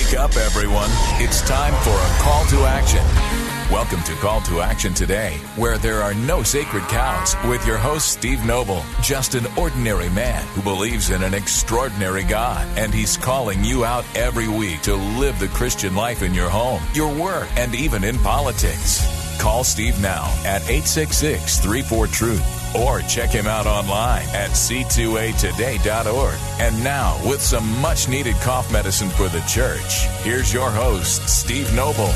Wake up, everyone. It's time for a call to action. Welcome to Call to Action today, where there are no sacred cows, with your host, Steve Noble, just an ordinary man who believes in an extraordinary God, and he's calling you out every week to live the Christian life in your home, your work, and even in politics. Call Steve now at 866-34-TRUTH or check him out online at c2atoday.org. And now, with some much-needed cough medicine for the church, here's your host, Steve Noble.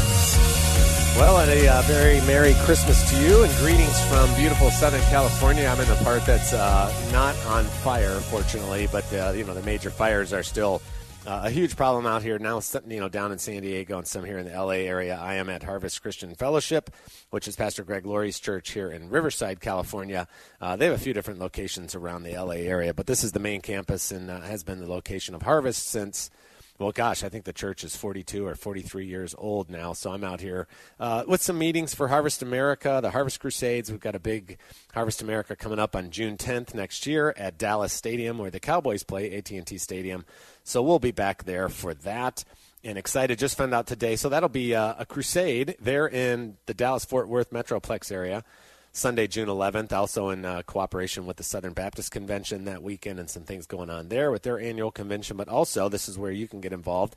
Well, and a very Merry Christmas to you, and greetings from beautiful Southern California. I'm in the part that's not on fire, fortunately, but the major fires are still a huge problem out here now. Down in San Diego and some here in the LA area. I am at Harvest Christian Fellowship, which is Pastor Greg Laurie's church here in Riverside, California. They have a few different locations around the LA area, but this is the main campus and has been the location of Harvest since. Well, gosh, I think the church is 42 or 43 years old now, so I'm out here with some meetings for Harvest America, the Harvest Crusades. We've got a big Harvest America coming up on June 10th next year at Dallas Stadium, where the Cowboys play, AT&T Stadium. So we'll be back there for that, and excited. Just found out today. So that'll be a crusade there in the Dallas-Fort Worth Metroplex area. Sunday, June 11th, also in cooperation with the Southern Baptist Convention that weekend, and some things going on there with their annual convention. But also, this is where you can get involved.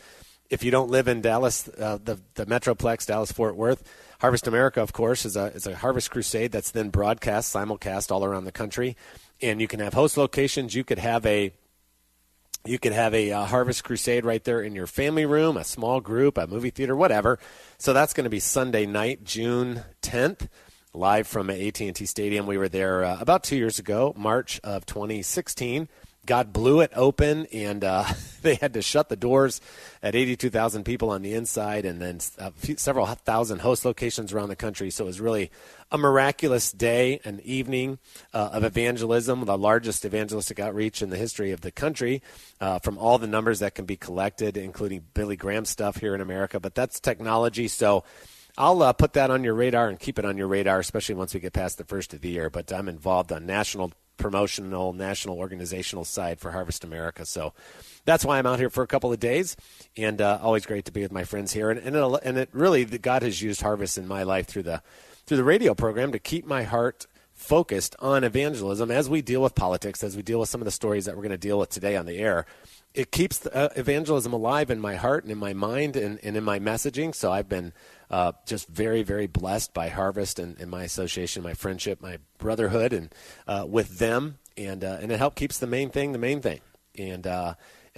If you don't live in Dallas, the Metroplex, Dallas-Fort Worth, Harvest America, of course, is a Harvest Crusade that's then broadcast, simulcast all around the country. And you can have host locations. You could have a Harvest Crusade right there in your family room, a small group, a movie theater, whatever. So that's going to be Sunday night, June 10th. Live from AT&T Stadium. We were there about 2 years ago, March of 2016. God blew it open, and they had to shut the doors at 82,000 people on the inside, and then several thousand host locations around the country. So it was really a miraculous day, an evening of evangelism, the largest evangelistic outreach in the history of the country, from all the numbers that can be collected, including Billy Graham stuff here in America. But that's technology, so I'll put that on your radar and keep it on your radar, especially once we get past the first of the year. But I'm involved on national promotional, national organizational side for Harvest America. So that's why I'm out here for a couple of days, and always great to be with my friends here. And it really, God has used Harvest in my life through the radio program to keep my heart focused on evangelism as we deal with politics, as we deal with some of the stories that we're going to deal with today on the air. It keeps evangelism alive in my heart and in my mind and in my messaging. So I've been just very, very blessed by Harvest and my association, my friendship, my brotherhood, and with them. And it helps keeps the main thing.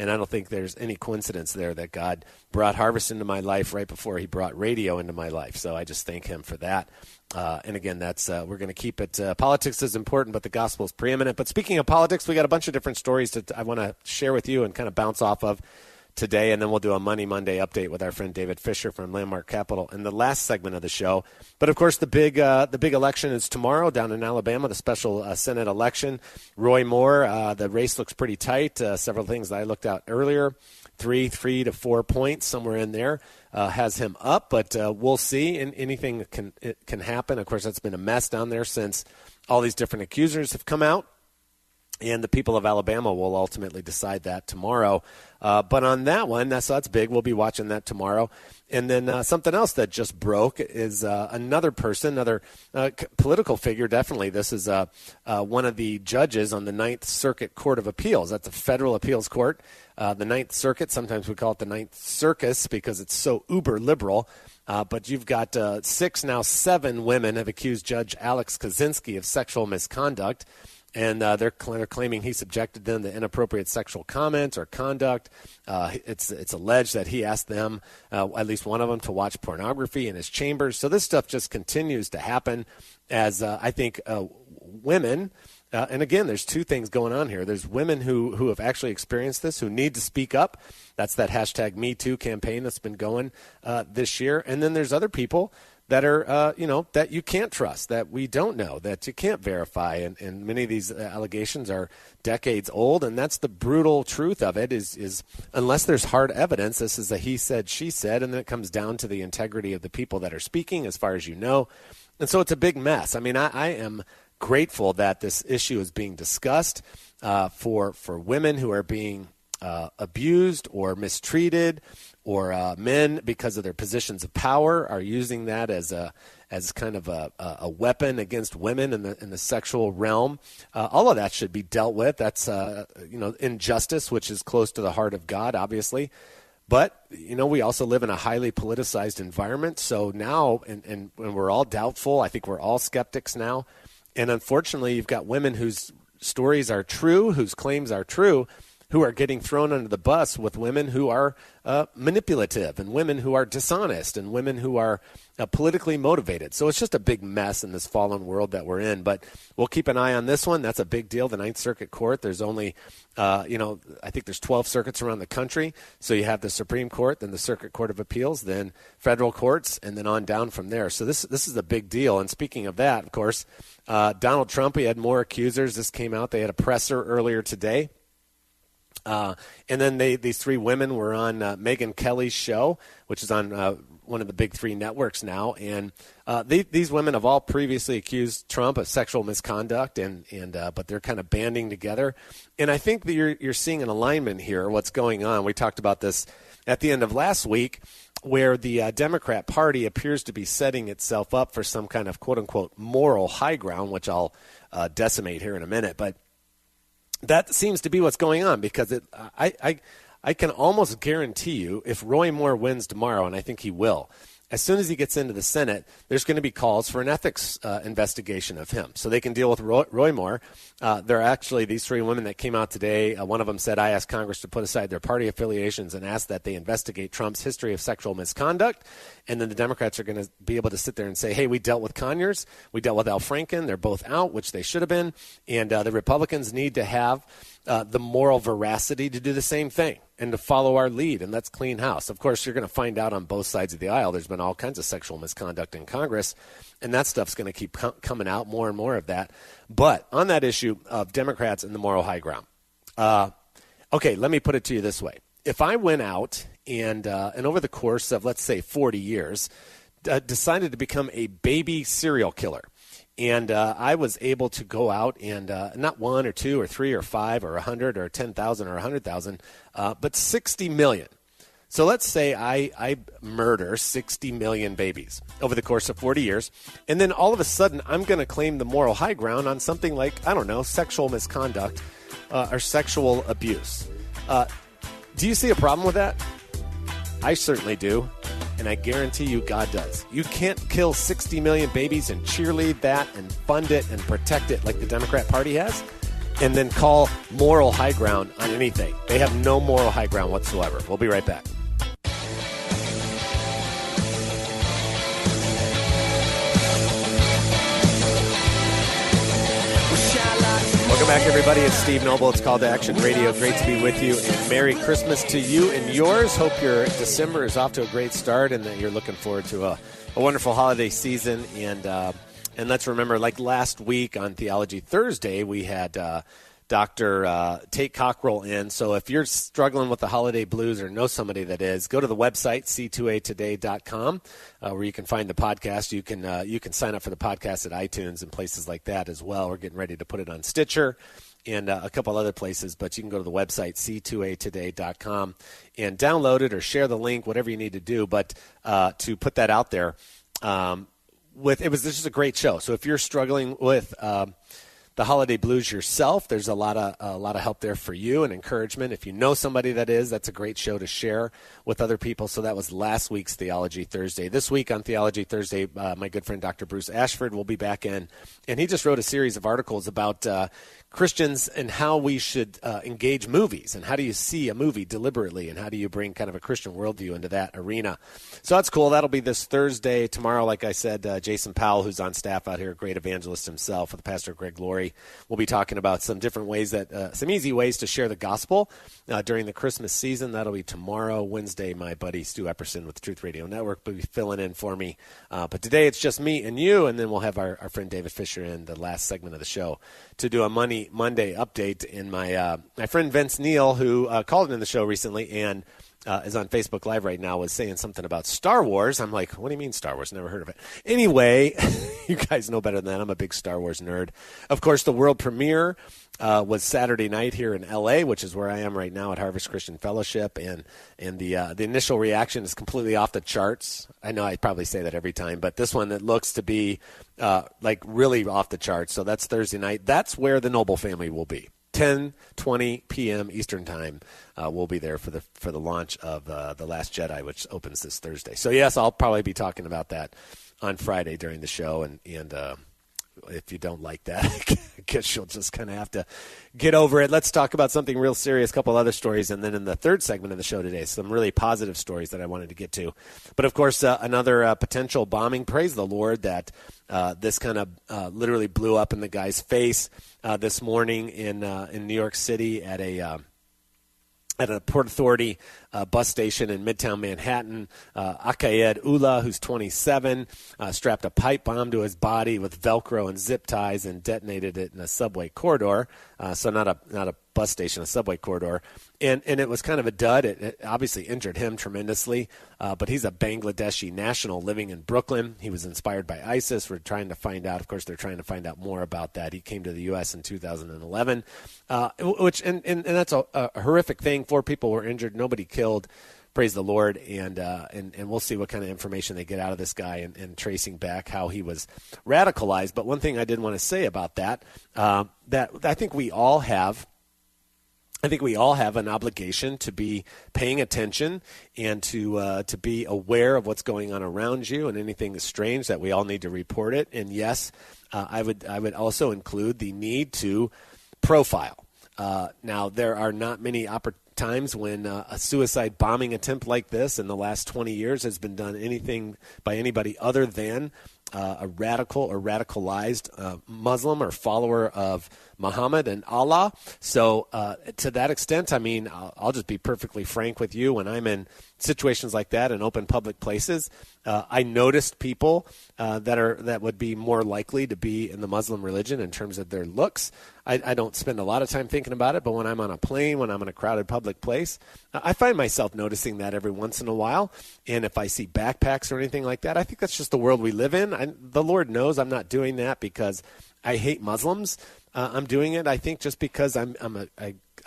And I don't think there's any coincidence there that God brought Harvest into my life right before he brought radio into my life. So I just thank him for that. And again, that's we're going to keep it. Politics is important, but the gospel is preeminent. But speaking of politics, we got a bunch of different stories that I want to share with you and kind of bounce off of today, and then we'll do a Money Monday update with our friend David Fischer from Landmark Capital in the last segment of the show. But of course, the big election is tomorrow down in Alabama, the special Senate election. Roy Moore, the race looks pretty tight. Several things that I looked at earlier, 3 to 4 points, somewhere in there, has him up. But we'll see. And anything can happen. Of course, that's been a mess down there since all these different accusers have come out. And the people of Alabama will ultimately decide that tomorrow. But on that one, that's big. We'll be watching that tomorrow. And then something else that just broke is another political figure, definitely. This is one of the judges on the Ninth Circuit Court of Appeals. That's a federal appeals court. The Ninth Circuit, sometimes we call it the Ninth Circus because it's so uber liberal. But you've got 7 women have accused Judge Alex Kaczynski of sexual misconduct. And they're claiming he subjected them to inappropriate sexual comments or conduct. It's alleged that he asked them, at least one of them, to watch pornography in his chambers. So this stuff just continues to happen as I think women, and again, there's two things going on here. There's women who have actually experienced this, who need to speak up. That's that hashtag #MeToo campaign that's been going this year. And then there's other people that are, that you can't trust, that we don't know, that you can't verify. And many of these allegations are decades old, and that's the brutal truth of it is unless there's hard evidence, this is a he said, she said, and then it comes down to the integrity of the people that are speaking, as far as you know. And so it's a big mess. I mean, I am grateful that this issue is being discussed for women who are being abused or mistreated, or men, because of their positions of power, are using that as kind of a weapon against women in the sexual realm. All of that should be dealt with. That's injustice, which is close to the heart of God, obviously. But we also live in a highly politicized environment. So now, and when we're all doubtful, I think we're all skeptics now. And unfortunately, you've got women whose stories are true, whose claims are true, who are getting thrown under the bus with women who are manipulative, and women who are dishonest, and women who are politically motivated. So it's just a big mess in this fallen world that we're in. But we'll keep an eye on this one. That's a big deal. The Ninth Circuit Court, there's only, I think there's 12 circuits around the country. So you have the Supreme Court, then the Circuit Court of Appeals, then federal courts, and then on down from there. So this is a big deal. And speaking of that, of course, Donald Trump, he had more accusers. This came out. They had a presser earlier today. And then these three women were on Megyn Kelly's show, which is on one of the big three networks now. And these women have all previously accused Trump of sexual misconduct, but they're kind of banding together. And I think that you're seeing an alignment here, what's going on. We talked about this at the end of last week, where the Democrat Party appears to be setting itself up for some kind of quote-unquote moral high ground, which I'll decimate here in a minute. But that seems to be what's going on, because I can almost guarantee you, if Roy Moore wins tomorrow, and I think he will, as soon as he gets into the Senate, there's going to be calls for an ethics investigation of him, so they can deal with Roy Moore. There are actually these three women that came out today. One of them said, I asked Congress to put aside their party affiliations and ask that they investigate Trump's history of sexual misconduct. And then the Democrats are going to be able to sit there and say, hey, we dealt with Conyers. We dealt with Al Franken. They're both out, which they should have been. And the Republicans need to have the moral veracity to do the same thing and to follow our lead, and let's clean house. Of course, you're going to find out on both sides of the aisle there's been all kinds of sexual misconduct in Congress, and that stuff's going to keep coming out, more and more of that. But on that issue of Democrats and the moral high ground, okay, let me put it to you this way. If I went out and over the course of, let's say, 40 years, decided to become a baby serial killer, and I was able to go out and not one or two or three or five or 100 or 10,000 or 100,000, but 60 million. So let's say I murder 60 million babies over the course of 40 years, and then all of a sudden I'm going to claim the moral high ground on something like, I don't know, sexual misconduct or sexual abuse. Do you see a problem with that? I certainly do. And I guarantee you God does. You can't kill 60 million babies and cheerlead that and fund it and protect it like the Democrat Party has, and then call moral high ground on anything. They have no moral high ground whatsoever. We'll be right back. Welcome back, everybody. It's Steve Noble. It's Called to Action Radio. Great to be with you, and Merry Christmas to you and yours. Hope your December is off to a great start and that you're looking forward to a wonderful holiday season. And let's remember, like last week on Theology Thursday, we had Dr. Tate Cockrell in. So if you're struggling with the holiday blues or know somebody that is, go to the website, c2atoday.com, where you can find the podcast. You can sign up for the podcast at iTunes and places like that as well. We're getting ready to put it on Stitcher and a couple other places, but you can go to the website, c2atoday.com, and download it or share the link, whatever you need to do. But to put that out there, this is a great show. So if you're struggling with the holiday blues yourself, there's a lot of help there for you and encouragement. If you know somebody that's a great show to share with other people. So that was last week's Theology Thursday. This week on Theology Thursday, my good friend Dr. Bruce Ashford will be back in, and he just wrote a series of articles about Christians and how we should engage movies, and how do you see a movie deliberately, and how do you bring kind of a Christian worldview into that arena. So that's cool. That'll be this Thursday. Tomorrow, like I said, Jason Powell, who's on staff out here, a great evangelist himself with Pastor Greg Laurie, will be talking about some different ways some easy ways to share the gospel during the Christmas season. That'll be tomorrow. Wednesday, my buddy Stu Epperson with the Truth Radio Network will be filling in for me. But today it's just me and you, and then we'll have our friend David Fischer in the last segment of the show to do a Monday update. And my friend Vince Neal, who called in the show recently and is on Facebook Live right now, was saying something about Star Wars. I'm like, what do you mean Star Wars? Never heard of it. Anyway, you guys know better than that. I'm a big Star Wars nerd. Of course, the world premiere was Saturday night here in L.A., which is where I am right now at Harvest Christian Fellowship, and the initial reaction is completely off the charts. I know I probably say that every time, but this one, it looks to be like really off the charts. So that's Thursday night. That's where the Noble family will be. 10:20 p.m. Eastern Time, we'll be there for the launch of The Last Jedi, which opens this Thursday. So, yes, I'll probably be talking about that on Friday during the show, and if you don't like that, I guess you'll just kind of have to get over it. Let's talk about something real serious, a couple other stories, and then in the third segment of the show today, some really positive stories that I wanted to get to. But, of course, another potential bombing. Praise the Lord that this kind of literally blew up in the guy's face this morning in New York City at a Port Authority bus station in Midtown Manhattan. Akayed Ullah, who's 27, strapped a pipe bomb to his body with Velcro and zip ties and detonated it in a subway corridor. So not a bus station, a subway corridor. And it was kind of a dud. It obviously injured him tremendously. But he's a Bangladeshi national living in Brooklyn. He was inspired by ISIS. We're trying to find out. Of course, they're trying to find out more about that. He came to the U.S. in 2011, which that's a horrific thing. 4 people were injured. Nobody killed. Praise the Lord. And we'll see what kind of information they get out of this guy and tracing back how he was radicalized. But one thing I did want to say about that I think we all have an obligation to be paying attention and to be aware of what's going on around you, and anything that's strange that we all need to report it. And yes, I would also include the need to profile. Now, there are not many times when a suicide bombing attempt like this in the last 20 years has been done anything by anybody other than a radical or radicalized Muslim or follower of Muhammad and Allah. So to that extent, I mean, I'll just be perfectly frank with you. When I'm in situations like that in open public places, I noticed people that would be more likely to be in the Muslim religion in terms of their looks. I don't spend a lot of time thinking about it, but when I'm on a plane, when I'm in a crowded public place, I find myself noticing that every once in a while. And if I see backpacks or anything like that, I think that's just the world we live in. The Lord knows I'm not doing that because I hate Muslims. I'm doing it, I think, just because I'm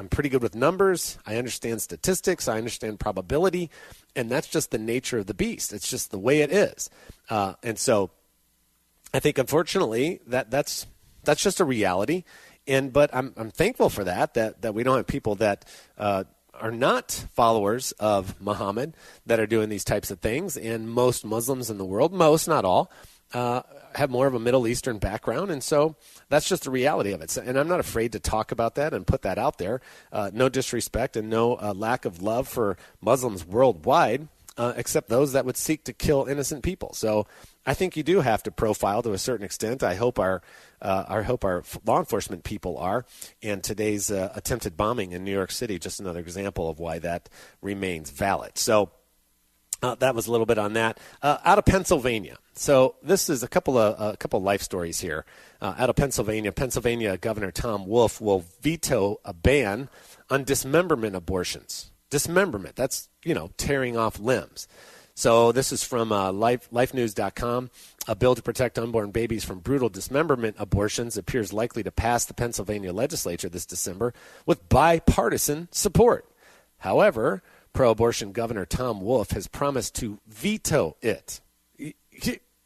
pretty good with numbers. I understand statistics. I understand probability. And that's just the nature of the beast. It's just the way it is. And so I think, unfortunately, that's just a reality. But I'm thankful for that we don't have people that are not followers of Muhammad that are doing these types of things. And most Muslims in the world, most, not all, have more of a Middle Eastern background, and so that's just the reality of it. And I'm not afraid to talk about that and put that out there. No disrespect and no lack of love for Muslims worldwide, except those that would seek to kill innocent people. So I think you do have to profile to a certain extent. I hope our law enforcement people are. And today's attempted bombing in New York City, just another example of why that remains valid. So that was a little bit on that. Out of Pennsylvania. So this is a couple life stories here. Out of Pennsylvania, Governor Tom Wolf will veto a ban on dismemberment abortions. Dismemberment, that's, tearing off limbs. So this is from lifenews.com. A bill to protect unborn babies from brutal dismemberment abortions appears likely to pass the Pennsylvania legislature this December with bipartisan support. However, pro-abortion Governor Tom Wolf has promised to veto it.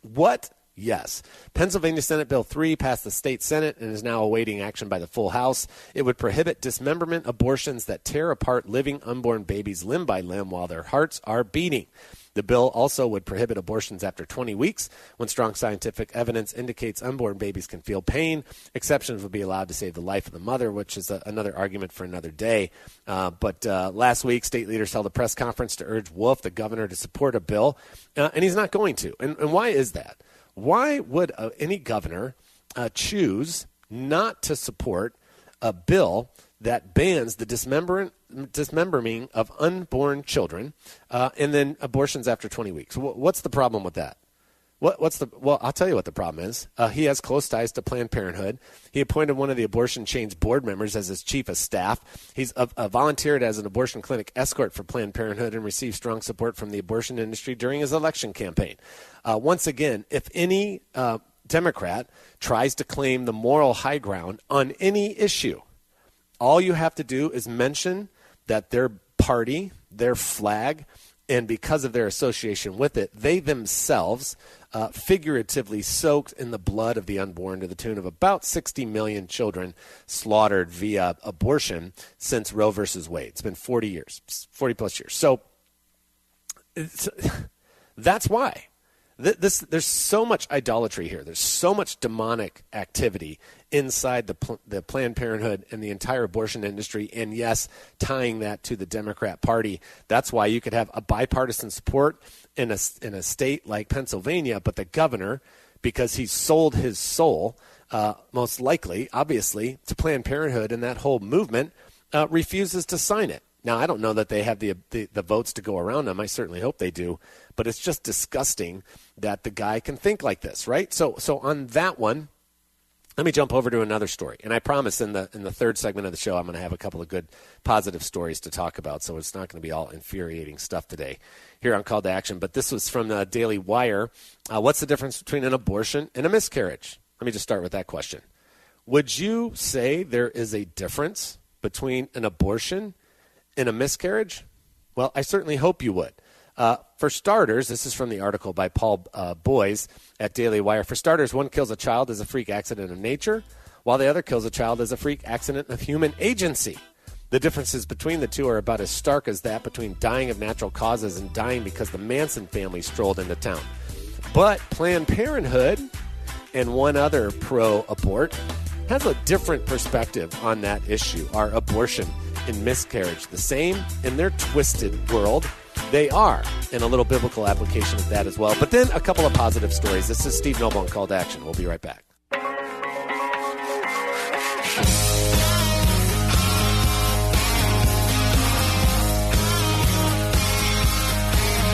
What? Yes. Pennsylvania Senate Bill 3 passed the state Senate and is now awaiting action by the full House. It would prohibit dismemberment abortions that tear apart living unborn babies limb by limb while their hearts are beating. The bill also would prohibit abortions after 20 weeks when strong scientific evidence indicates unborn babies can feel pain. Exceptions would be allowed to save the life of the mother, which is another argument for another day. But last week, state leaders held a press conference to urge Wolf, the governor, to support a bill, and he's not going to. And why is that? Why would any governor choose not to support a bill that bans the dismembering of unborn children and then abortions after 20 weeks? What's the problem with that? Well, I'll tell you what the problem is. He has close ties to Planned Parenthood. He appointed one of the abortion chain's board members as his chief of staff. He's volunteered as an abortion clinic escort for Planned Parenthood and received strong support from the abortion industry during his election campaign. Once again, if any Democrat tries to claim the moral high ground on any issue, all you have to do is mention that their party, their flag, and because of their association with it, they themselves figuratively soaked in the blood of the unborn to the tune of about 60 million children slaughtered via abortion since Roe versus Wade. It's been 40 years, 40 plus years. So that's why. There's so much idolatry here. There's so much demonic activity inside the Planned Parenthood and the entire abortion industry, and yes, tying that to the Democrat Party. That's why you could have a bipartisan support in a state like Pennsylvania, but the governor, because he sold his soul, most likely, obviously, to Planned Parenthood and that whole movement, refuses to sign it. Now, I don't know that they have the votes to go around them. I certainly hope they do. But it's just disgusting that the guy can think like this, right? So on that one, let me jump over to another story. And I promise in the third segment of the show, I'm going to have a couple of good positive stories to talk about. So it's not going to be all infuriating stuff today here on Called to Action. But this was from the Daily Wire. What's the difference between an abortion and a miscarriage? Let me just start with that question. Would you say there is a difference between an abortion and a miscarriage? Well, I certainly hope you would. For starters, this is from the article by Paul Boyes at Daily Wire. For starters, one kills a child as a freak accident of nature, while the other kills a child as a freak accident of human agency. The differences between the two are about as stark as that between dying of natural causes and dying because the Manson family strolled into town. But Planned Parenthood and one other pro-abort has a different perspective on that issue. Are abortion and miscarriage the same? In their twisted world, they are, and a little biblical application of that as well. But then a couple of positive stories. This is Steve Noble on Called to Action. We'll be right back.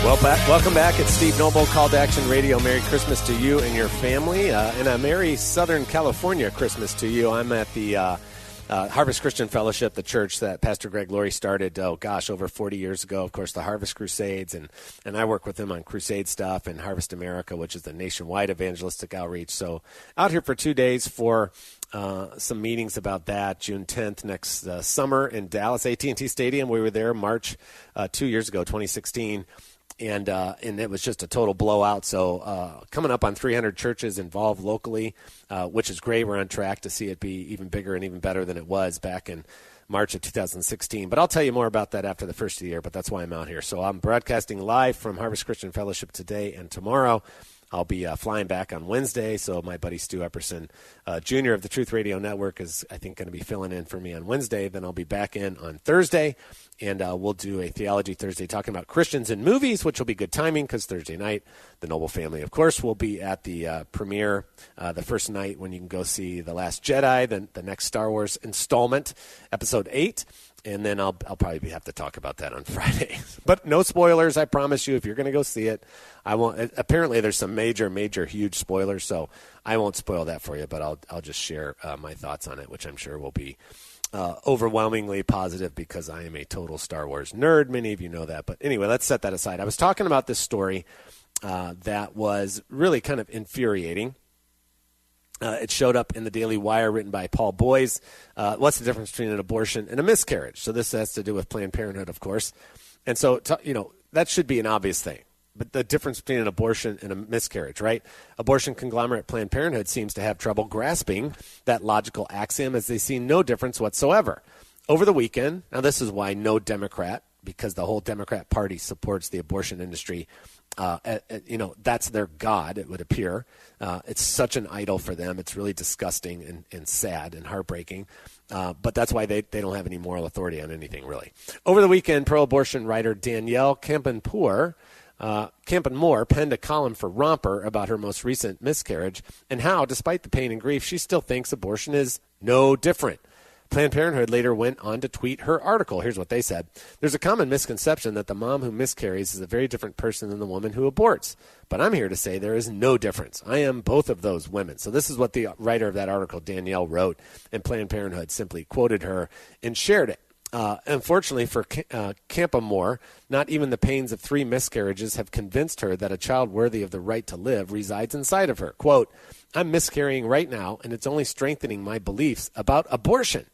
Welcome back. It's Steve Noble, Called to Action Radio. Merry Christmas to you and your family, and a Merry Southern California Christmas to you. I'm at the Harvest Christian Fellowship, the church that Pastor Greg Laurie started, over 40 years ago. Of course, the Harvest Crusades, and I work with him on crusade stuff, and Harvest America, which is the nationwide evangelistic outreach. So out here for 2 days for some meetings about that. June 10th next summer in Dallas, AT&T Stadium. We were there March 2 years ago, 2016. And it was just a total blowout. So coming up on 300 churches involved locally, which is great. We're on track to see it be even bigger and even better than it was back in March of 2016. But I'll tell you more about that after the first of the year, but that's why I'm out here. So I'm broadcasting live from Harvest Christian Fellowship today and tomorrow. I'll be flying back on Wednesday, so my buddy Stu Epperson, Jr. of the Truth Radio Network, is, I think, going to be filling in for me on Wednesday. Then I'll be back in on Thursday, and we'll do a Theology Thursday talking about Christians in movies, which will be good timing because Thursday night, the Noble family, of course, will be at the premiere the first night when you can go see The Last Jedi, the next Star Wars installment, Episode 8. And then I'll probably have to talk about that on Friday. But no spoilers, I promise you. If you're going to go see it, I won't. Apparently, there's some major, huge spoilers, so I won't spoil that for you. But I'll just share my thoughts on it, which I'm sure will be overwhelmingly positive because I am a total Star Wars nerd. Many of you know that. But anyway, let's set that aside. I was talking about this story that was really kind of infuriating. It showed up in the Daily Wire, written by Paul Boyes. What's the difference between an abortion and a miscarriage? So this has to do with Planned Parenthood, of course. And so, that should be an obvious thing. But the difference between an abortion and a miscarriage, right? Abortion conglomerate Planned Parenthood seems to have trouble grasping that logical axiom as they see no difference whatsoever. Over the weekend, now this is why no Democrat, because the whole Democrat Party supports the abortion industry, that's their God, it would appear. It's such an idol for them. It's really disgusting and sad and heartbreaking. But that's why they don't have any moral authority on anything, really. Over the weekend, pro-abortion writer Danielle Campenmoor penned a column for Romper about her most recent miscarriage and how, despite the pain and grief, she still thinks abortion is no different. Planned Parenthood later went on to tweet her article. Here's what they said. There's a common misconception that the mom who miscarries is a very different person than the woman who aborts. But I'm here to say there is no difference. I am both of those women. So this is what the writer of that article, Danielle, wrote, and Planned Parenthood simply quoted her and shared it. Unfortunately for Campa, not even the pains of 3 miscarriages have convinced her that a child worthy of the right to live resides inside of her. Quote, I'm miscarrying right now, and it's only strengthening my beliefs about abortion,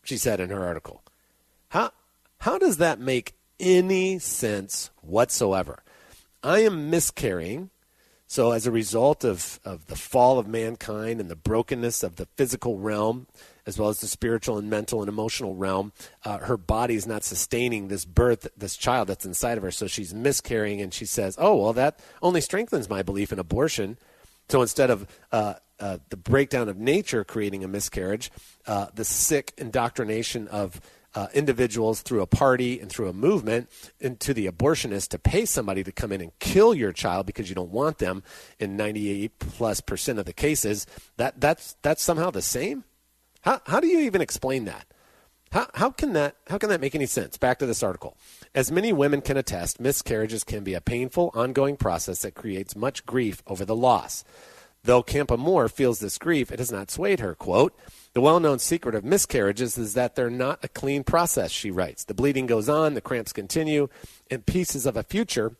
she said in her article. How does that make any sense whatsoever? I am miscarrying, so as a result of the fall of mankind and the brokenness of the physical realm, as well as the spiritual and mental and emotional realm, her body is not sustaining this birth, this child that's inside of her, so she's miscarrying, and she says, oh, well, that only strengthens my belief in abortion. So instead of the breakdown of nature creating a miscarriage, the sick indoctrination of individuals through a party and through a movement into the abortionist to pay somebody to come in and kill your child because you don't want them in 98+% of the cases, that's somehow the same? How do you even explain that? How can that make any sense? Back to this article. As many women can attest, miscarriages can be a painful, ongoing process that creates much grief over the loss. Though Campa feels this grief, it has not swayed her. Quote, the well-known secret of miscarriages is that they're not a clean process, she writes. The bleeding goes on, the cramps continue, and pieces of a future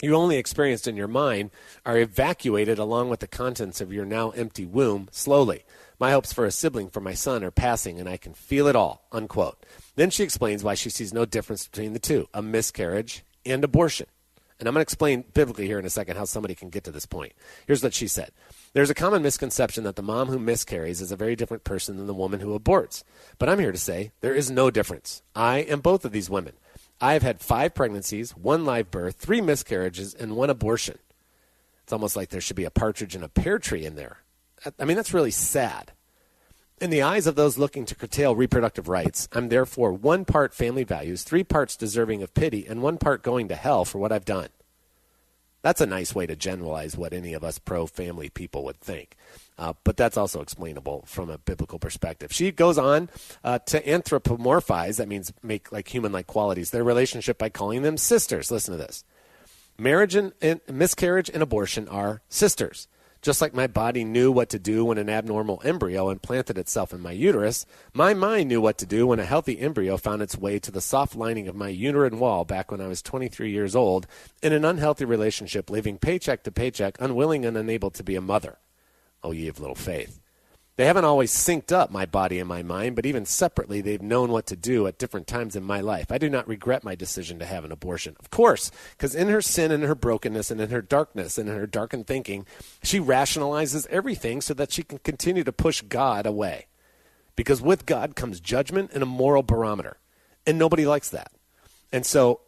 you only experienced in your mind are evacuated along with the contents of your now empty womb slowly. My hopes for a sibling for my son are passing, and I can feel it all, unquote. Then she explains why she sees no difference between the two, a miscarriage and abortion. And I'm going to explain biblically here in a second how somebody can get to this point. Here's what she said. There's a common misconception that the mom who miscarries is a very different person than the woman who aborts. But I'm here to say there is no difference. I am both of these women. I have had 5 pregnancies, 1 live birth, 3 miscarriages, and 1 abortion. It's almost like there should be a partridge in a pear tree in there. I mean, that's really sad. In the eyes of those looking to curtail reproductive rights, I'm therefore 1 part family values, 3 parts deserving of pity, and 1 part going to hell for what I've done. That's a nice way to generalize what any of us pro-family people would think. But that's also explainable from a biblical perspective. She goes on to anthropomorphize, that means make like human-like qualities, their relationship by calling them sisters. Listen to this. Marriage and miscarriage and abortion are sisters. Just like my body knew what to do when an abnormal embryo implanted itself in my uterus, my mind knew what to do when a healthy embryo found its way to the soft lining of my uterine wall back when I was 23 years old in an unhealthy relationship, living paycheck to paycheck, unwilling and unable to be a mother. Oh, ye of little faith. They haven't always synced up, my body and my mind, but even separately, they've known what to do at different times in my life. I do not regret my decision to have an abortion. Of course, because in her sin and her brokenness and in her darkness and in her darkened thinking, she rationalizes everything so that she can continue to push God away. Because with God comes judgment and a moral barometer, and nobody likes that. And so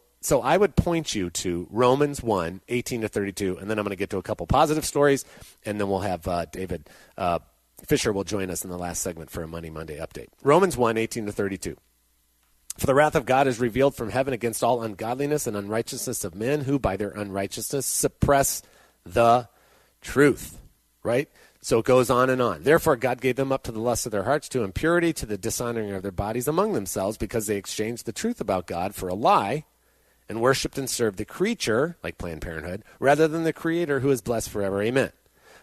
I would point you to Romans 1, 18-32, and then I'm going to get to a couple positive stories, and then we'll have David Fischer will join us in the last segment for a Money Monday update. Romans 1, 18-32. For the wrath of God is revealed from heaven against all ungodliness and unrighteousness of men who by their unrighteousness suppress the truth. Right? So it goes on and on. Therefore God gave them up to the lust of their hearts, to impurity, to the dishonoring of their bodies among themselves, because they exchanged the truth about God for a lie and worshipped and served the creature, like Planned Parenthood, rather than the Creator who is blessed forever. Amen.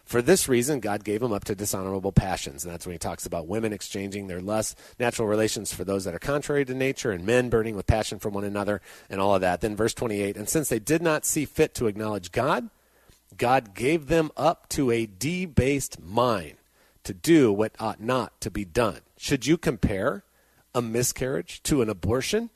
For this reason, God gave them up to dishonorable passions. And that's when he talks about women exchanging their lust, natural relations for those that are contrary to nature, and men burning with passion for one another, and all of that. Then verse 28, and since they did not see fit to acknowledge God, God gave them up to a debased mind to do what ought not to be done. Should you compare a miscarriage to an abortion?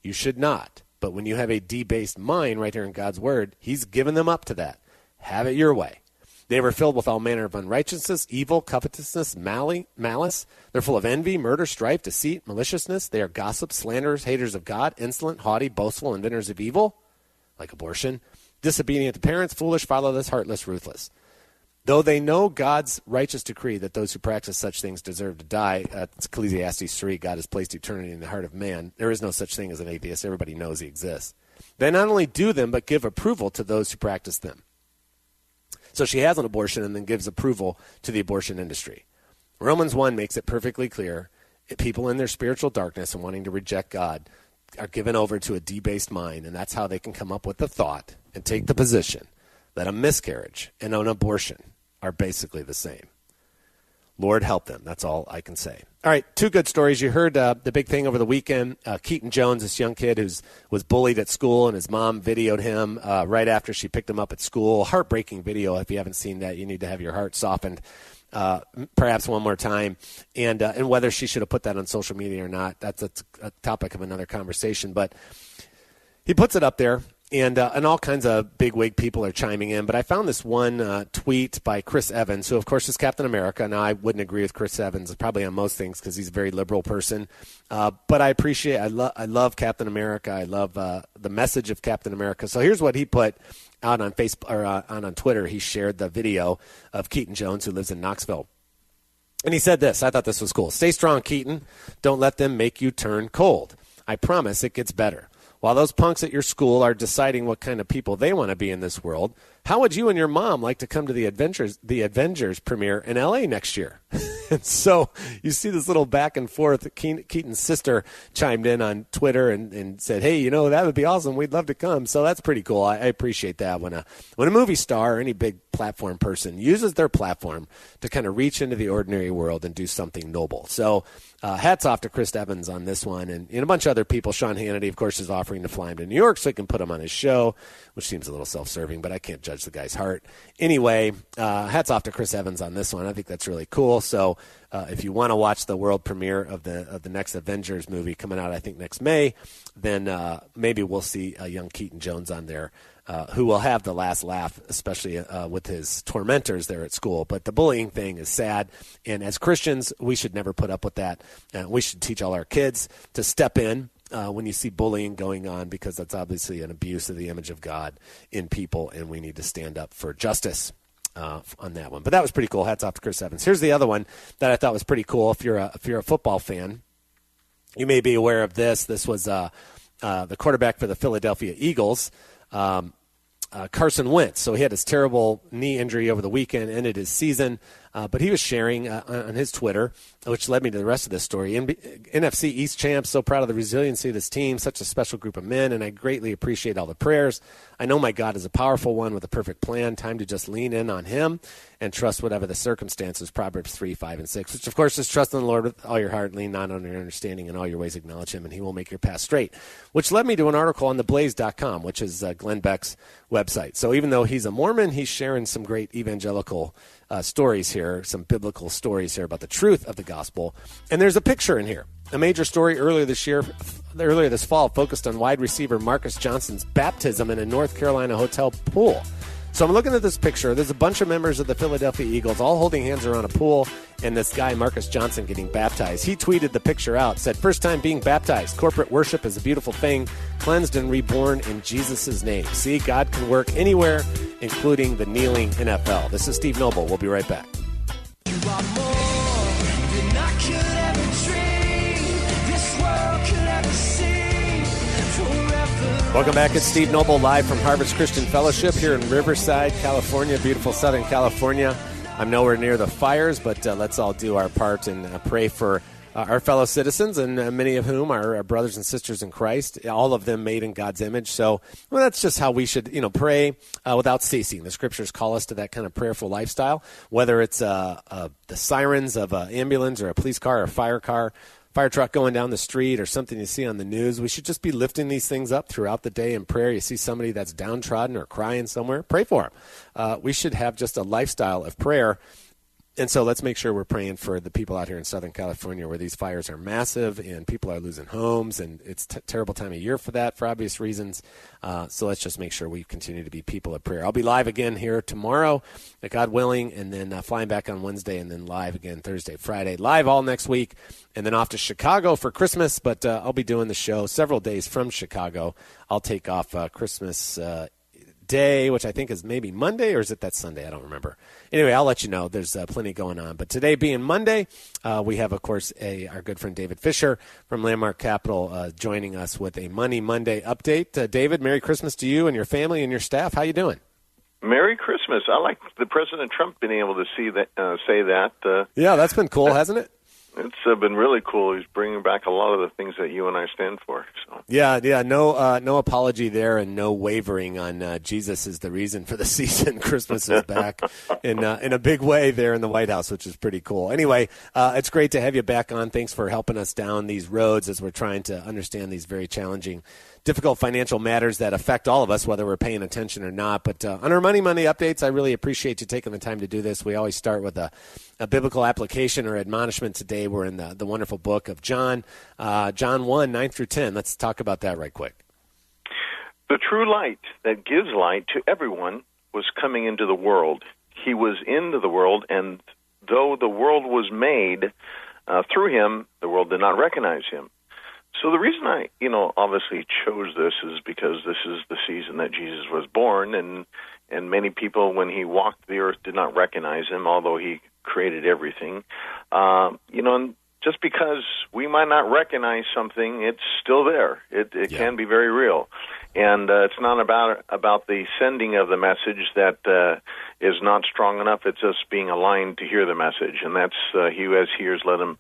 You should not. But when you have a debased mind right here in God's word, he's given them up to that. Have it your way. They were filled with all manner of unrighteousness, evil, covetousness, malice. They're full of envy, murder, strife, deceit, maliciousness. They are gossips, slanderers, haters of God, insolent, haughty, boastful, inventors of evil, like abortion, disobedient to parents, foolish, fatherless, heartless, ruthless. Though they know God's righteous decree that those who practice such things deserve to die, it's Ecclesiastes 3, God has placed eternity in the heart of man. There is no such thing as an atheist. Everybody knows he exists. They not only do them, but give approval to those who practice them. So she has an abortion and then gives approval to the abortion industry. Romans 1 makes it perfectly clear, people in their spiritual darkness and wanting to reject God are given over to a debased mind, and that's how they can come up with the thought and take the position that a miscarriage and an abortion are basically the same. Lord help them. That's all I can say. All right, two good stories. You heard the big thing over the weekend. Keaton Jones, this young kid who was bullied at school, and his mom videoed him right after she picked him up at school. Heartbreaking video. If you haven't seen that, you need to have your heart softened perhaps one more time. And whether she should have put that on social media or not, that's a topic of another conversation. But he puts it up there. And all kinds of bigwig people are chiming in. But I found this one tweet by Chris Evans, who, of course, is Captain America. Now, I wouldn't agree with Chris Evans probably on most things because he's a very liberal person. But I appreciate, I love Captain America. I love the message of Captain America. So here's what he put out on Facebook or on Twitter. He shared the video of Keaton Jones, who lives in Knoxville. And he said this. I thought this was cool. Stay strong, Keaton. Don't let them make you turn cold. I promise it gets better. While those punks at your school are deciding what kind of people they want to be in this world, how would you and your mom like to come to the Avengers premiere in L.A. next year? And so you see this little back and forth. Keaton's sister chimed in on Twitter and said, hey, that would be awesome. We'd love to come. So that's pretty cool. I appreciate that when a movie star or any big platform person uses their platform to kind of reach into the ordinary world and do something noble. So hats off to Chris Evans on this one. And a bunch of other people. Sean Hannity, of course, is offering to fly him to New York so he can put him on his show, which seems a little self-serving, but I can't judge the guy's heart. Anyway, hats off to Chris Evans on this one. I think that's really cool. So if you want to watch the world premiere of the next Avengers movie coming out, I think next May, then maybe we'll see a young Keaton Jones on there who will have the last laugh, especially with his tormentors there at school. But the bullying thing is sad, and as Christians, we should never put up with that. We should teach all our kids to step in when you see bullying going on, because that's obviously an abuse of the image of God in people, and we need to stand up for justice on that one. But that was pretty cool. Hats off to Chris Evans. Here's the other one that I thought was pretty cool. If you're a football fan, you may be aware of this. This was the quarterback for the Philadelphia Eagles, Carson Wentz. So he had his terrible knee injury over the weekend, ended his season. But he was sharing on his Twitter, which led me to the rest of this story. NFC East champs, so proud of the resiliency of this team, such a special group of men, and I greatly appreciate all the prayers. I know my God is a powerful one with a perfect plan. Time to just lean in on him and trust whatever the circumstances. Proverbs 3, 5, and 6, which, of course, is trust in the Lord with all your heart, lean not on your understanding, in all your ways acknowledge him, and he will make your path straight, which led me to an article on theblaze.com, which is Glenn Beck's website. So even though he's a Mormon, he's sharing some great evangelical stories here, some biblical stories here about the truth of the gospel. And there's a picture in here. A major story earlier this fall focused on wide receiver Marcus Johnson's baptism in a North Carolina hotel pool. So I'm looking at this picture. There's a bunch of members of the Philadelphia Eagles all holding hands around a pool, and this guy, Marcus Johnson, getting baptized. He tweeted the picture out, said, first time being baptized. Corporate worship is a beautiful thing, cleansed and reborn in Jesus' name. See, God can work anywhere, including the kneeling NFL. This is Steve Noble. We'll be right back. You are more than I could ever dream. This world could ever see. Forever. Welcome back. It's Steve Noble live from Harvest Christian Fellowship here in Riverside, California, beautiful Southern California. I'm nowhere near the fires, but let's all do our part and pray for our fellow citizens, and many of whom are our brothers and sisters in Christ, all of them made in God's image. So that's just how we should, pray without ceasing. The scriptures call us to that kind of prayerful lifestyle, whether it's the sirens of an ambulance or a police car or a fire truck going down the street or something you see on the news. We should just be lifting these things up throughout the day in prayer. You see somebody that's downtrodden or crying somewhere, pray for them. We should have just a lifestyle of prayer. And so let's make sure we're praying for the people out here in Southern California where these fires are massive and people are losing homes, and it's a terrible time of year for that for obvious reasons. So let's just make sure we continue to be people of prayer. I'll be live again here tomorrow, God willing, and then flying back on Wednesday, and then live again Thursday, Friday, live all next week, and then off to Chicago for Christmas. But I'll be doing the show several days from Chicago. I'll take off Christmas Day, which I think is maybe Monday, or is it that Sunday? I don't remember. Anyway, I'll let you know. There's plenty going on. But today being Monday, we have, of course, our good friend David Fischer from Landmark Capital joining us with a Money Monday update. David, Merry Christmas to you and your family and your staff. How you doing? Merry Christmas. I like the President Trump being able to say that. Yeah, that's been cool, hasn't it? It's been really cool. He's bringing back a lot of the things that you and I stand for. So. Yeah, no apology there, and no wavering on Jesus is the reason for the season. Christmas is back in a big way there in the White House, which is pretty cool. Anyway, it's great to have you back on. Thanks for helping us down these roads as we're trying to understand these very challenging, difficult financial matters that affect all of us, whether we're paying attention or not. But on our Money Monday updates, I really appreciate you taking the time to do this. We always start with a biblical application or admonishment. Today we're in the wonderful book of John, John 1, 9 through 10. Let's talk about that right quick. The true light that gives light to everyone was coming into the world. He was into the world, and though the world was made through him, the world did not recognize him. So the reason I, obviously chose this is because this is the season that Jesus was born, and many people, when he walked the earth, did not recognize him, although he created everything. And just because we might not recognize something, it's still there. It can be very real. And it's not about the sending of the message that is not strong enough. It's just being aligned to hear the message. And that's he who has ears, let him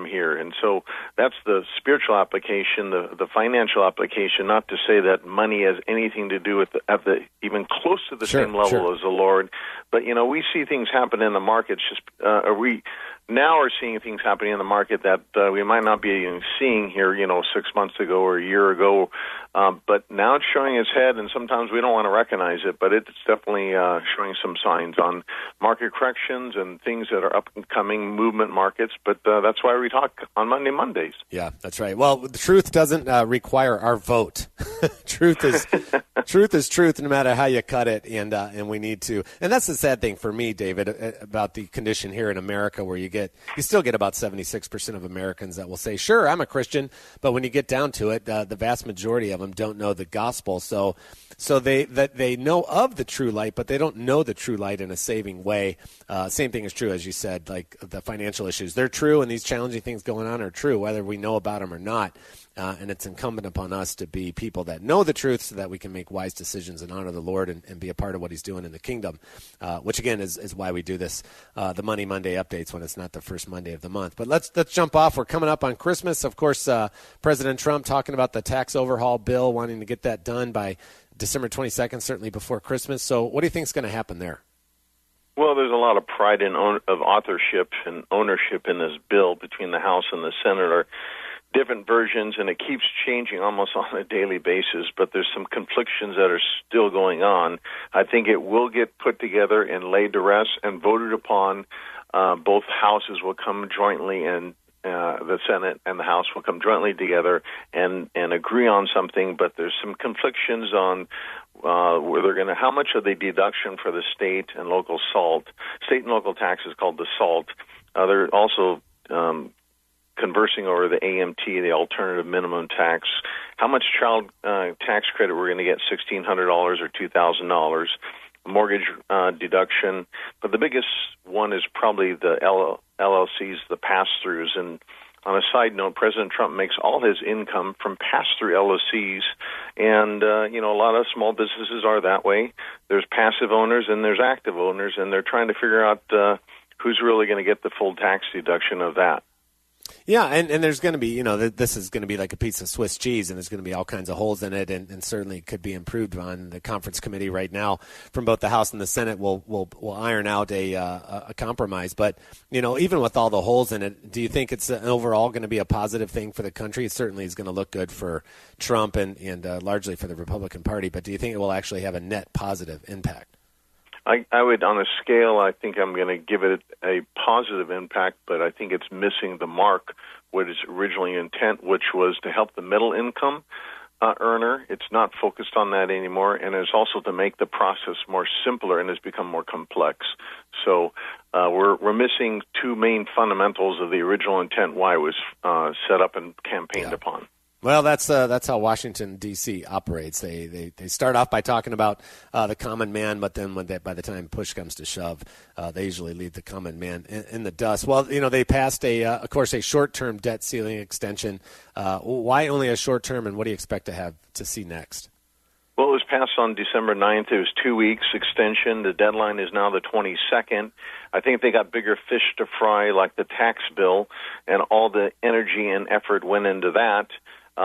hear. And so that's the spiritual application, the financial application, not to say that money has anything to do with even close to the same level as the Lord. But, we see things happen in the markets, we now are seeing things happening in the market that we might not be even seeing here, 6 months ago or a year ago. But now it's showing its head, and sometimes we don't want to recognize it, but it's definitely showing some signs on market corrections and things that are up and coming, movement markets. But that's why we talk on Mondays. Yeah, that's right. Well, the truth doesn't require our vote. Truth is truth, no matter how you cut it, and we need to. And that's the sad thing for me, David, about the condition here in America, where you still get about 76% of Americans that will say, "Sure, I'm a Christian," but when you get down to it, the vast majority of them don't know the gospel. So they know of the true light, but they don't know the true light in a saving way. Same thing is true, as you said, like the financial issues. They're true, and these challenging things going on are true, whether we know about them or not. And it's incumbent upon us to be people that know the truth so that we can make wise decisions and honor the Lord and be a part of what he's doing in the kingdom, which, again, is why we do this, the Money Monday updates, when it's not the first Monday of the month. But let's jump off. We're coming up on Christmas. Of course, President Trump talking about the tax overhaul bill, wanting to get that done by December 22nd, certainly before Christmas. So what do you think is going to happen there? Well, there's a lot of pride of authorship and ownership in this bill between the House and the Senate. Are different versions, and it keeps changing almost on a daily basis, but there's some conflictions that are still going on. I think it will get put together and laid to rest and voted upon. Both houses will come jointly, and the Senate and the House will come jointly together and agree on something, but there's some conflictions on where they're going to, how much of the deduction for the state and local taxes called the SALT. They're also conversing over the AMT, the alternative minimum tax, how much child tax credit we're going to get, $1,600 or $2,000, mortgage deduction. But the biggest one is probably the LLCs, the pass-throughs. And on a side note, President Trump makes all his income from pass-through LLCs. And, a lot of small businesses are that way. There's passive owners and there's active owners, and they're trying to figure out who's really going to get the full tax deduction of that. Yeah, and there's going to be, this is going to be like a piece of Swiss cheese, and there's going to be all kinds of holes in it, and certainly could be improved on. The conference committee right now from both the House and the Senate will iron out a compromise. But, even with all the holes in it, do you think it's overall going to be a positive thing for the country? It certainly is going to look good for Trump and largely for the Republican Party, but do you think it will actually have a net positive impact? I would, on a scale, I think I'm going to give it a positive impact, but I think it's missing the mark, what its originally intent, which was to help the middle income earner. It's not focused on that anymore, and it's also to make the process more simpler, and it's become more complex. So we're missing two main fundamentals of the original intent, why it was set up and campaigned upon. Well, that's how Washington, D.C. operates. They start off by talking about the common man, but then by the time push comes to shove, they usually leave the common man in the dust. Well, they passed of course, a short-term debt ceiling extension. Why only a short-term, and what do you expect to see next? Well, it was passed on December 9th. It was 2 weeks extension. The deadline is now the 22nd. I think they got bigger fish to fry, like the tax bill, and all the energy and effort went into that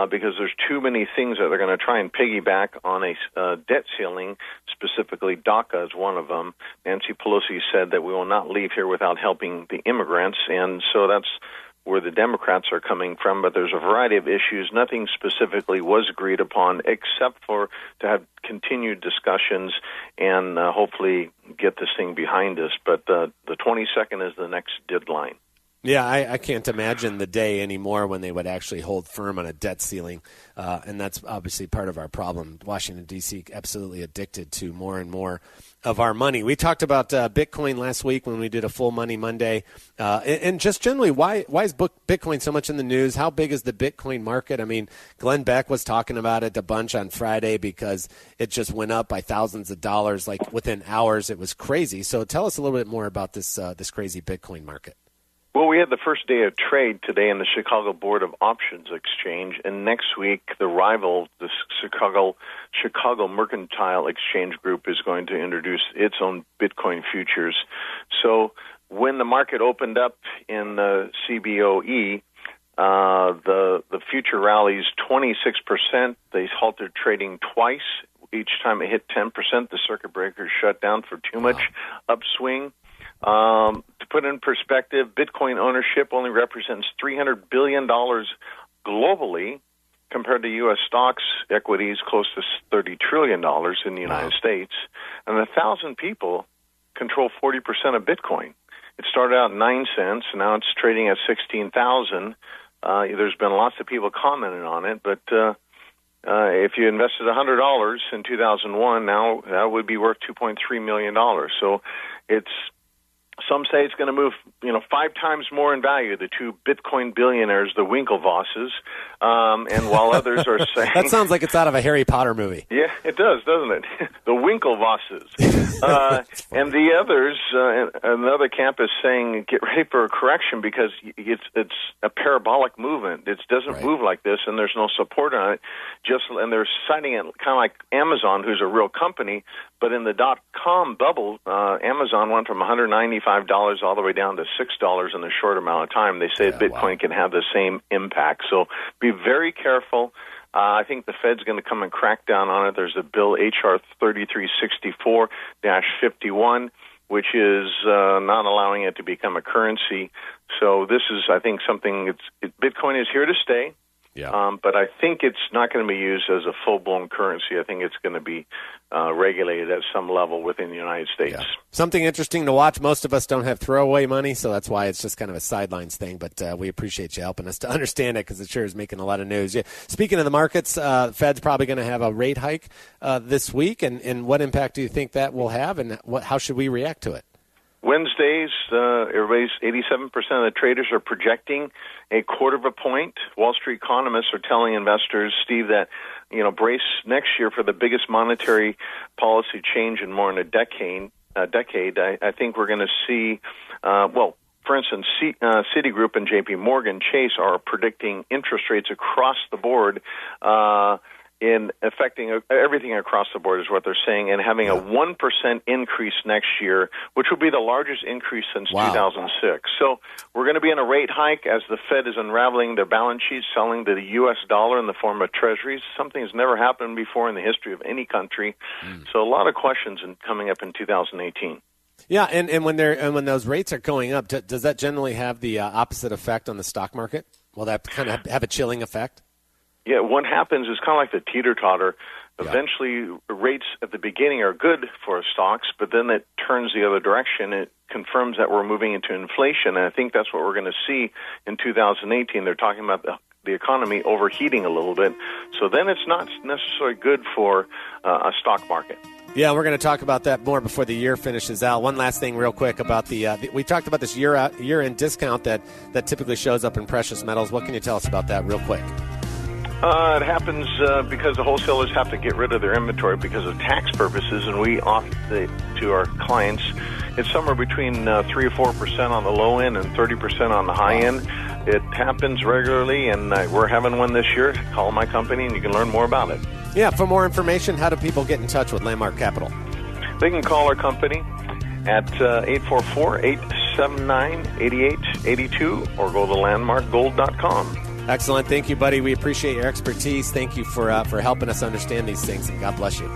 because there's too many things that they're going to try and piggyback on a debt ceiling, specifically DACA is one of them. Nancy Pelosi said that we will not leave here without helping the immigrants, and so that's where the Democrats are coming from, but there's a variety of issues. Nothing specifically was agreed upon except for to have continued discussions and hopefully get this thing behind us. But the 22nd is the next deadline. Yeah, I can't imagine the day anymore when they would actually hold firm on a debt ceiling, and that's obviously part of our problem. Washington, D.C. absolutely addicted to more and more of our money. We talked about Bitcoin last week when we did a Full Money Monday, and just generally, why is Bitcoin so much in the news? How big is the Bitcoin market? I mean, Glenn Beck was talking about it a bunch on Friday because it just went up by thousands of dollars, like within hours. It was crazy. So tell us a little bit more about this crazy Bitcoin market. Well, we had the first day of trade today in the Chicago Board of Options Exchange, and next week the rival, the Chicago Mercantile Exchange Group, is going to introduce its own Bitcoin futures. So when the market opened up in the CBOE, the future rallies 26%. They halted trading twice. Each time it hit 10%, the circuit breaker shut down for too much upswing. To put in perspective, Bitcoin ownership only represents $300 billion globally compared to U.S. stocks, equities close to $30 trillion in the United States. And 1,000 people control 40% of Bitcoin. It started out at 9 cents, and now it's trading at 16,000. There's been lots of people commenting on it, but if you invested $100 in 2001, now that would be worth $2.3 million. So some say it's going to move, 5 times more in value, the two Bitcoin billionaires, the Winklevosses, and while others are saying... That sounds like it's out of a Harry Potter movie. Yeah, it does, doesn't it? The Winklevosses. And the others, another camp is saying, get ready for a correction because it's a parabolic movement. It doesn't move like this, and there's no support on it. And they're citing it kind of like Amazon, who's a real company, but in the dot-com bubble, Amazon went from $195 all the way down to $6 in a short amount of time. They say Bitcoin can have the same impact. So be very careful. I think the Fed's going to come and crack down on it. There's a bill, H.R. 3364-51, which is not allowing it to become a currency. So this is, I think, something, Bitcoin is here to stay. Yeah. But I think it's not going to be used as a full-blown currency. I think it's going to be regulated at some level within the United States. Yeah. Something interesting to watch. Most of us don't have throwaway money, so that's why it's just kind of a sidelines thing. But we appreciate you helping us to understand it because it sure is making a lot of news. Yeah. Speaking of the markets, Fed's probably going to have a rate hike this week. And what impact do you think that will have, and how should we react to it? Wednesdays, 87% of the traders are projecting a 0.25 point. Wall Street economists are telling investors, Steve, that brace next year for the biggest monetary policy change in more than a decade. I think we're going to see, for instance, Citigroup and J.P. Morgan Chase are predicting interest rates across the board in affecting everything across the board is what they're saying, and having a 1% increase next year, which will be the largest increase since 2006. So we're going to be in a rate hike as the Fed is unraveling their balance sheets, selling the U.S. dollar in the form of treasuries. Something has never happened before in the history of any country. So a lot of questions coming up in 2018. Yeah, and when those rates are going up, does that generally have the opposite effect on the stock market? Will that kind of have a chilling effect? Yeah, what happens is kind of like the teeter-totter. Eventually, rates at the beginning are good for stocks, but then it turns the other direction. It confirms that we're moving into inflation, and I think that's what we're going to see in 2018. They're talking about the economy overheating a little bit, so then it's not necessarily good for a stock market. Yeah, we're going to talk about that more before the year finishes out. One last thing real quick about we talked about this year-end discount that typically shows up in precious metals. What can you tell us about that real quick? It happens because the wholesalers have to get rid of their inventory because of tax purposes, and we offer to our clients, it's somewhere between 3 or 4% on the low end and 30% on the high end. It happens regularly, and we're having one this year. Call my company, and you can learn more about it. Yeah, for more information, how do people get in touch with Landmark Capital? They can call our company at 844-879-8882 or go to landmarkgold.com. Excellent. Thank you, buddy. We appreciate your expertise. Thank you for helping us understand these things, and God bless you.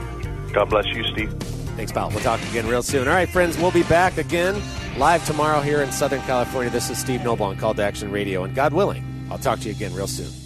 God bless you, Steve. Thanks, pal. We'll talk again real soon. All right, friends, we'll be back again live tomorrow here in Southern California. This is Steve Noble on Called to Action Radio, and God willing, I'll talk to you again real soon.